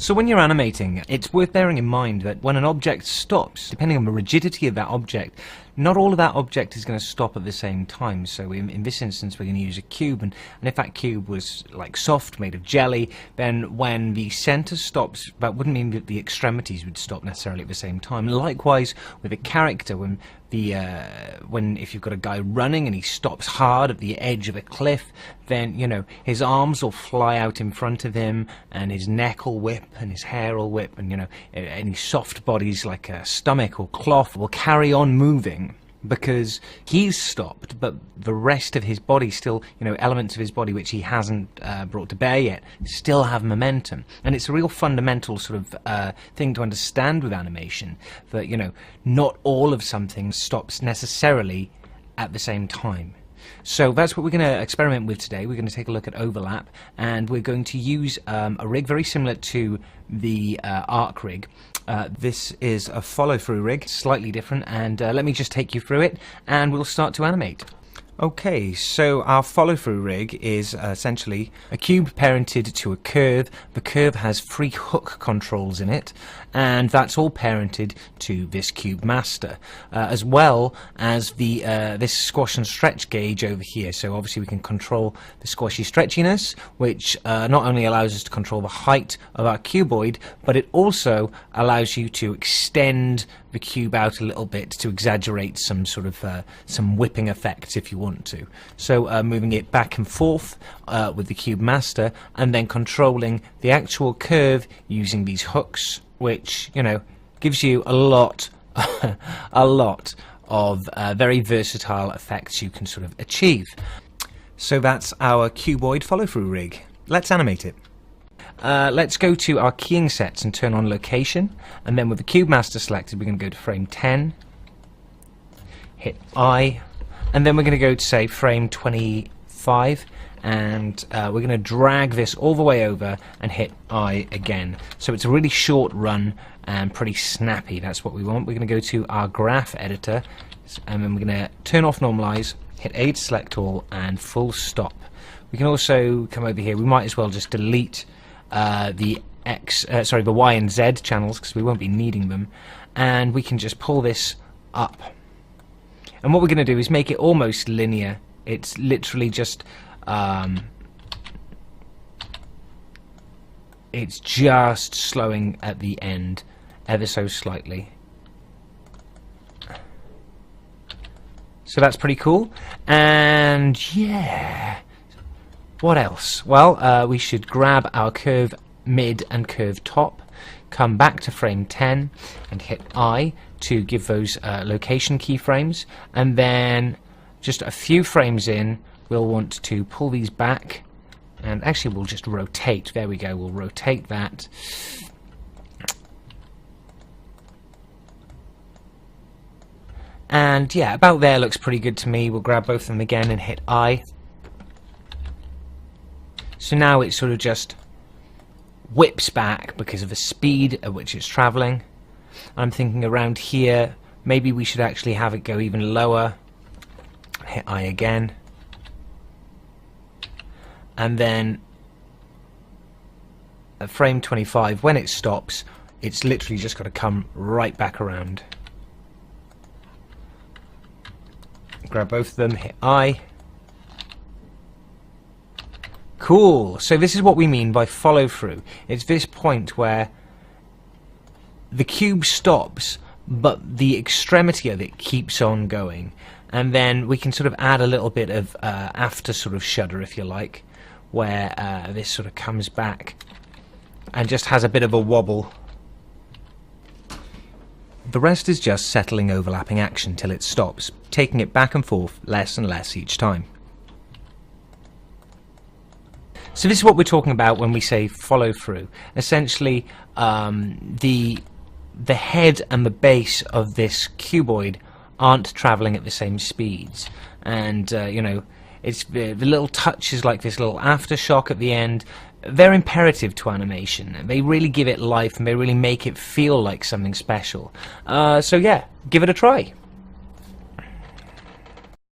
So when you're animating, it's worth bearing in mind that when an object stops, depending on the rigidity of that object, not all of that object is going to stop at the same time. So in this instance, we're going to use a cube, and if that cube was like soft, made of jelly, then when the center stops, that wouldn't mean that the extremities would stop necessarily at the same time. Likewise, with a character, when if you've got a guy running and he stops hard at the edge of a cliff, then his arms will fly out in front of him, and his neck will whip, and his hair will whip, and any soft bodies like a stomach or cloth will carry on moving because he's stopped, but the rest of his body still, elements of his body which he hasn't brought to bear yet, still have momentum. And it's a real fundamental sort of thing to understand with animation, that, not all of something stops necessarily at the same time. So that's what we're going to experiment with today. We're going to take a look at overlap, and we're going to use a rig very similar to the arc rig. This is a follow-through rig, slightly different, and let me just take you through it, and we'll start to animate. Okay, so our follow-through rig is essentially a cube parented to a curve. The curve has 3 hook controls in it, and that's all parented to this cube master, as well as this squash and stretch gauge over here. So obviously we can control the squashy stretchiness, which not only allows us to control the height of our cuboid, but it also allows you to extend the cube out a little bit to exaggerate some sort of some whipping effects if you want to. So moving it back and forth with the cube master, and then controlling the actual curve using these hooks, which gives you a lot a lot of very versatile effects you can sort of achieve. So that's our cuboid follow-through rig. Let's animate it. Let's go to our keying sets and turn on location, and then with the cube master selected, we're going to go to frame 10, hit I, and then we're going to go to, say, frame 25, and we're going to drag this all the way over and hit I again. So it's a really short run and pretty snappy. That's what we want. We're going to go to our graph editor, and then we're going to turn off normalize, hit A to select all, and full stop. We can also come over here. We might as well just delete the Y and Z channels, because we won't be needing them, and we can just pull this up. And what we're going to do is make it almost linear. It's literally just it's just slowing at the end ever so slightly. So that's pretty cool. And yeah, what else? Well, we should grab our curve mid and curve top, come back to frame 10 and hit I to give those location keyframes, and then just a few frames in we'll want to pull these back, and actually we'll just rotate. There we go, we'll rotate that. And yeah, about there looks pretty good to me. We'll grab both of them again and hit I. So now it sort of just whips back because of the speed at which it's traveling. I'm thinking around here, maybe we should actually have it go even lower. Hit I again. And then at frame 25, when it stops, it's literally just got to come right back around. Grab both of them, hit I. Cool. So this is what we mean by follow through. It's this point where the cube stops, but the extremity of it keeps on going. And then we can sort of add a little bit of after sort of shudder, if you like, where this sort of comes back and just has a bit of a wobble. The rest is just settling overlapping action till it stops, taking it back and forth less and less each time. So this is what we're talking about when we say follow through. Essentially, the head and the base of this cuboid aren't traveling at the same speeds, and you know, it's the little touches like this little aftershock at the end. They're imperative to animation. They really give it life and they really make it feel like something special. So yeah, give it a try.